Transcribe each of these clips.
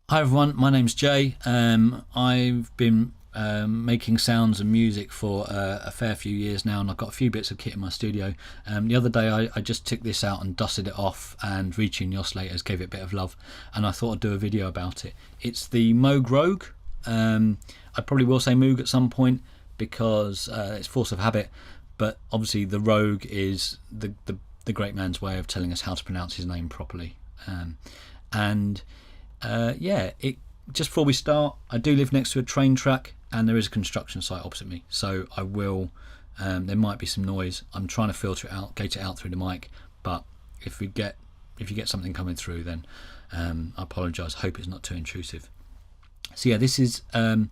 Hi everyone, my name's Jay. I've been making sounds and music for a fair few years now, and I've got a few bits of kit in my studio. The other day I just took this out and dusted it off and retuned the oscillators, gave it a bit of love, and I thought I'd do a video about it. It's the Moog Rogue. I probably will say Moog at some point because it's force of habit, but obviously the Rogue is the great man's way of telling us how to pronounce his name properly. Yeah, just before we start, I do live next to a train track and there is a construction site opposite me, so I will there might be some noise. I'm trying to filter it out, gate it out through the mic, but if you get something coming through, then I apologise. Hope it's not too intrusive. So yeah, this is the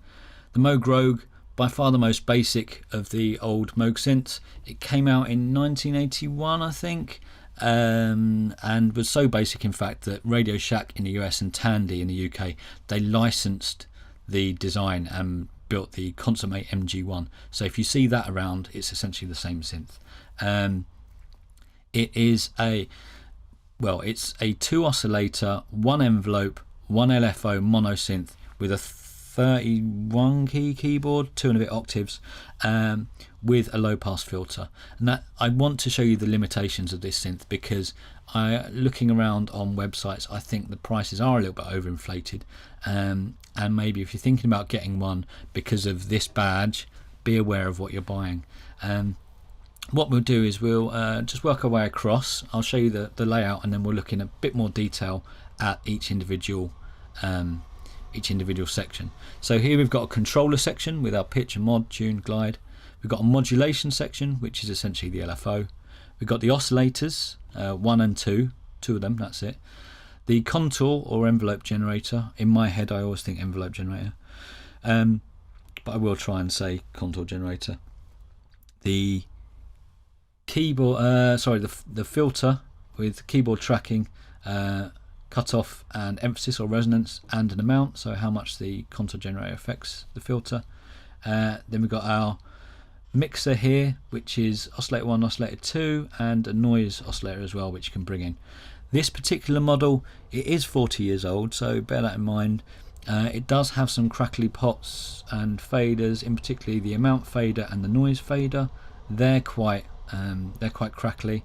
Moog Rogue, by far the most basic of the old Moog synths. It came out in 1981, I think, and was so basic in fact that Radio Shack in the US and Tandy in the UK, they licensed the design and built the Consummate MG1. So if you see that around, it's essentially the same synth. It is it's a 2 oscillator, 1 envelope, 1 LFO monosynth with a 31 key keyboard, 2 and a bit octaves, with a low pass filter. And that, I want to show you the limitations of this synth because looking around on websites, I think the prices are a little bit overinflated, and maybe if you're thinking about getting one because of this badge, be aware of what you're buying. What we'll do is we'll just work our way across. I'll show you the layout, and then we'll look in a bit more detail at each individual section. So here we've got a controller section with our pitch and mod, tune, glide. We've got a modulation section, which is essentially the LFO. We've got the oscillators, 1 and 2 of them, that's it. The contour or envelope generator. In my head I always think envelope generator, but I will try and say contour generator. The keyboard, the filter with keyboard tracking, cutoff and emphasis or resonance, and an amount, so how much the contour generator affects the filter. Then we've got our mixer here, which is oscillator 1, oscillator 2, and a noise oscillator as well, which you can bring in. This particular model, it is 40 years old, so bear that in mind. It does have some crackly pots and faders, in particular the amount fader and the noise fader. They're quite crackly,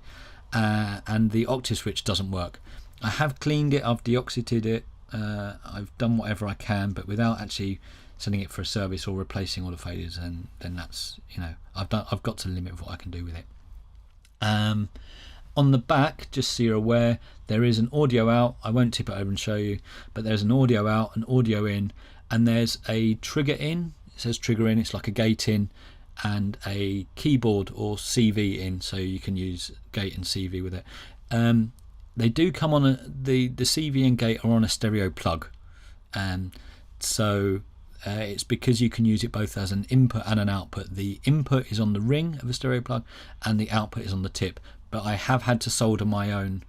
and the octave switch doesn't work. I have cleaned it, I've deoxited it, I've done whatever I can, but without actually sending it for a service or replacing all the failures, and then that's, I've got to limit what I can do with it. On the back, just so you're aware, there is an audio out. I won't tip it over and show you, but there's an audio out, an audio in, and there's a trigger in. It says trigger in, it's like a gate in, and a keyboard or CV in, so you can use gate and CV with it. They do come on the CV and gate are on a stereo plug, so it's because you can use it both as an input and an output. The input is on the ring of a stereo plug and the output is on the tip, but I have had to solder my own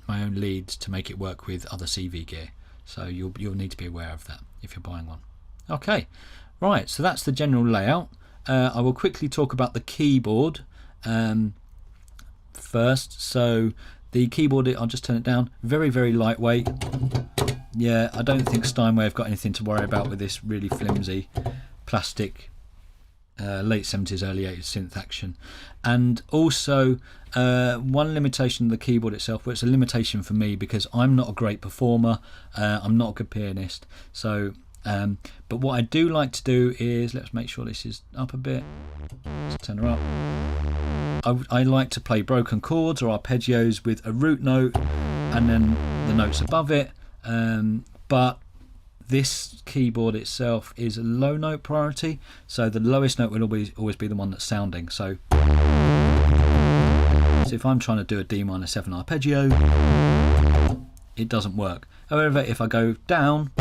leads to make it work with other CV gear, so you'll need to be aware of that if you're buying one. Okay, right, so that's the general layout. I will quickly talk about the keyboard first. So the keyboard, I'll just turn it down, very, very lightweight. Yeah, I don't think Steinway have got anything to worry about with this really flimsy plastic late 70s, early 80s synth action. And also one limitation of the keyboard itself, well, it's a limitation for me because I'm not a great performer, I'm not a good pianist. So, but what I do like to do is, let's make sure this is up a bit, let's turn her up. I like to play broken chords or arpeggios with a root note and then the notes above it, but this keyboard itself is a low note priority, so the lowest note will always be the one that's sounding. So if I'm trying to do a D minor 7 arpeggio, it doesn't work. However, if I go down,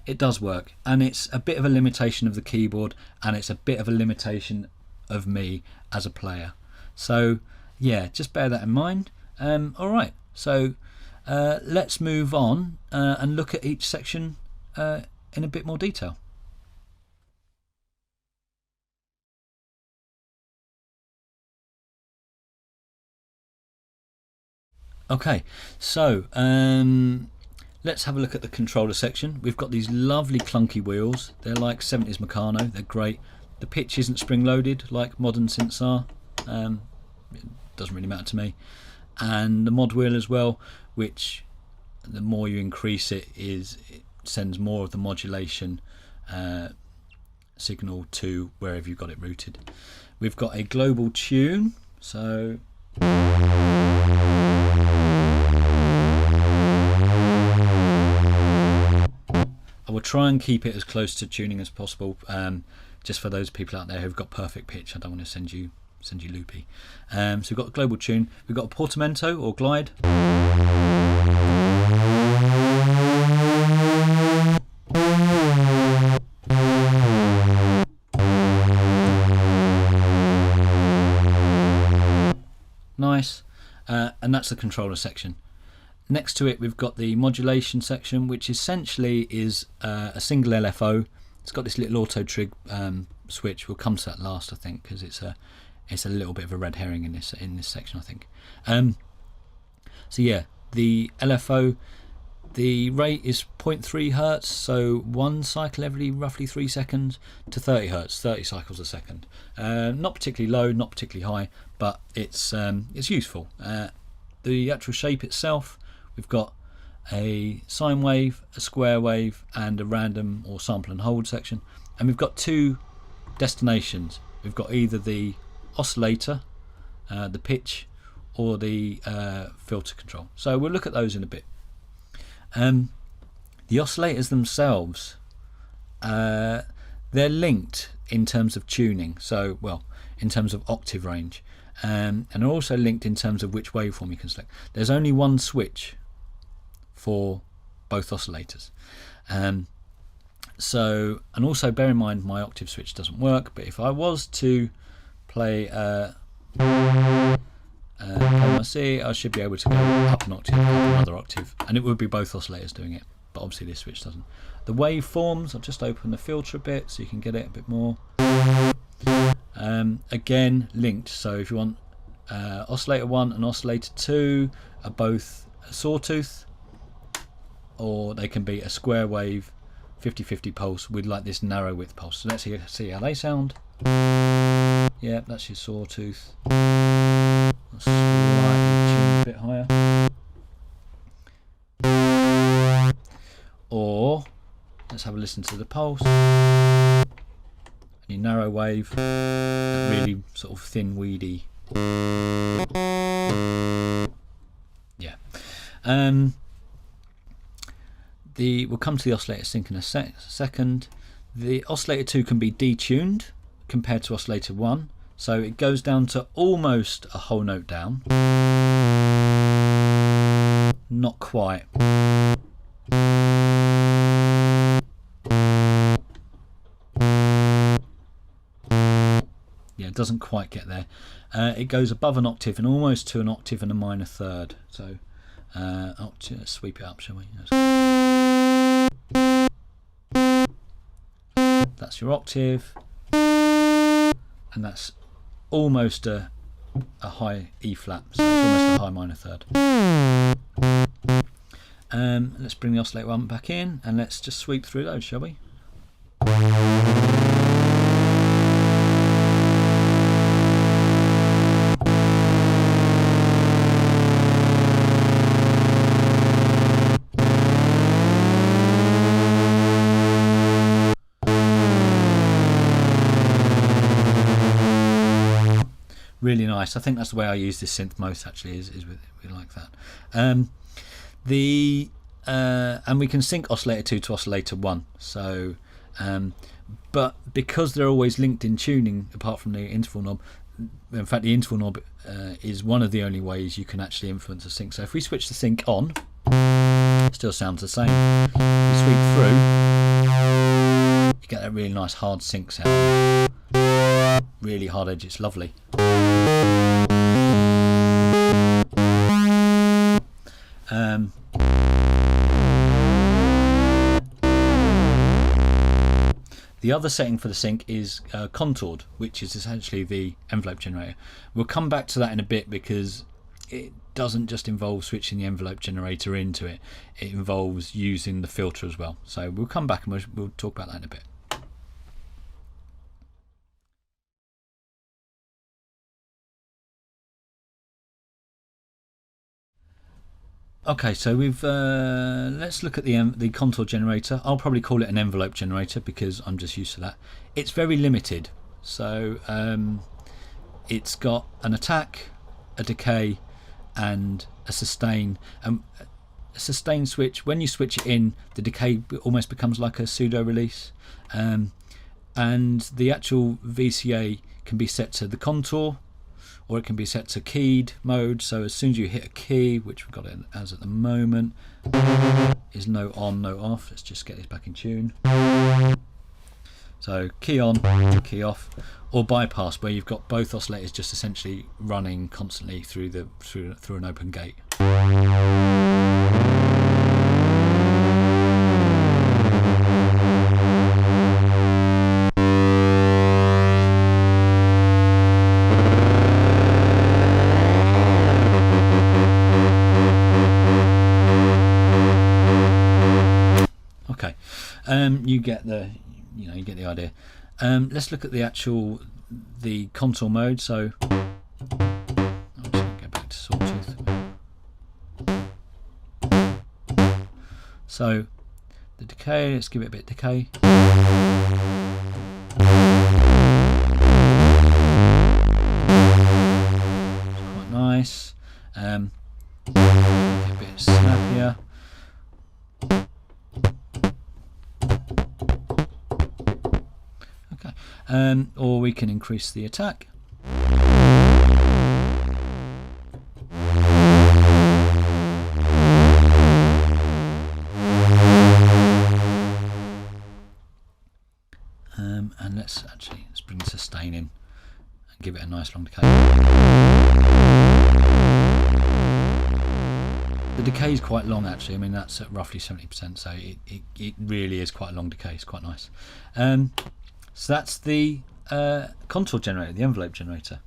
it does work, and it's a bit of a limitation of the keyboard, and it's a bit of a limitation of me as a player. So yeah, just bear that in mind. Alright, so let's move on and look at each section in a bit more detail. Okay, so let's have a look at the controller section. We've got these lovely clunky wheels. They're like 70s Meccano. They're great. The pitch isn't spring loaded like modern synths are. It doesn't really matter to me. And the mod wheel as well, which the more you increase it, it sends more of the modulation signal to wherever you've got it routed. We've got a global tune, so I will try and keep it as close to tuning as possible, just for those people out there who've got perfect pitch. I don't want to send you loopy. So we've got a global tune, we've got a portamento or glide, nice, and that's the controller section. Next to it we've got the modulation section, which essentially is a single LFO. It's got this little auto trig switch. We'll come to that last, I think, because it's a little bit of a red herring in this section, I think. So yeah, the LFO, the rate is 0.3 hertz, so one cycle every roughly 3 seconds, to 30 hertz, 30 cycles a second. Not particularly low, not particularly high, but it's useful. The actual shape itself, we've got a sine wave, a square wave, and a random or sample and hold section. And we've got two destinations. We've got either the oscillator, the pitch, or the filter control. So we'll look at those in a bit. The oscillators themselves, they're linked in terms of tuning, so well, in terms of octave range, and are also linked in terms of which waveform you can select. There's only one switch for both oscillators. So, and also bear in mind my octave switch doesn't work, but if I was to play my C, I should be able to go up an octave, up another octave, and it would be both oscillators doing it, but obviously this switch doesn't. The waveforms, I'll just open the filter a bit so you can get it a bit more. Again, linked, so if you want oscillator 1 and oscillator 2 are both a sawtooth, or they can be a square wave 50-50 pulse with like this narrow width pulse. So let's see how they sound. Yeah, that's your sawtooth. Slightly tuned a bit higher. Or let's have a listen to the pulse. And your narrow wave, really sort of thin, weedy. Yeah. We'll come to the oscillator sync in a second. The oscillator 2 can be detuned compared to oscillator 1, so it goes down to almost a whole note down. Not quite. Yeah, it doesn't quite get there. It goes above an octave and almost to an octave and a minor third. So let's sweep it up, shall we? That's your octave, and that's almost a high E flat, so it's almost a high minor third. Let's bring the oscillator 1 back in and let's just sweep through those, shall we? Really nice. I think that's the way I use this synth most, actually, is with like that. And we can sync oscillator 2 to oscillator 1. So, but because they're always linked in tuning, apart from the interval knob, in fact the interval knob is one of the only ways you can actually influence a sync. So if we switch the sync on, it still sounds the same. We sweep through, you get that really nice hard sync sound. Really hard edge, it's lovely. The other setting for the sync is contoured, which is essentially the envelope generator. We'll come back to that in a bit because it doesn't just involve switching the envelope generator into it, it involves using the filter as well. So we'll come back and we'll talk about that in a bit. Okay, so we've let's look at the contour generator. I'll probably call it an envelope generator because I'm just used to that. It's very limited, so it's got an attack, a decay, and a sustain. A sustain switch, when you switch it in, the decay almost becomes like a pseudo release, and the actual VCA can be set to the contour, or it can be set to keyed mode. So as soon as you hit a key, which we've got it as at the moment, is no on, no off. Let's just get this back in tune. So key on, key off, or bypass, where you've got both oscillators just essentially running constantly through an open gate. Okay, you get the idea. Let's look at the contour mode. So I'm just going to go back to Sawtooth. So the decay, let's give it a bit of decay. It's quite nice. Get a bit snappier. Or we can increase the attack. And let's bring the sustain in and give it a nice long decay. The decay is quite long actually. I mean, that's at roughly 70%, so it really is quite a long decay. It's quite nice. So that's the contour generator, the envelope generator.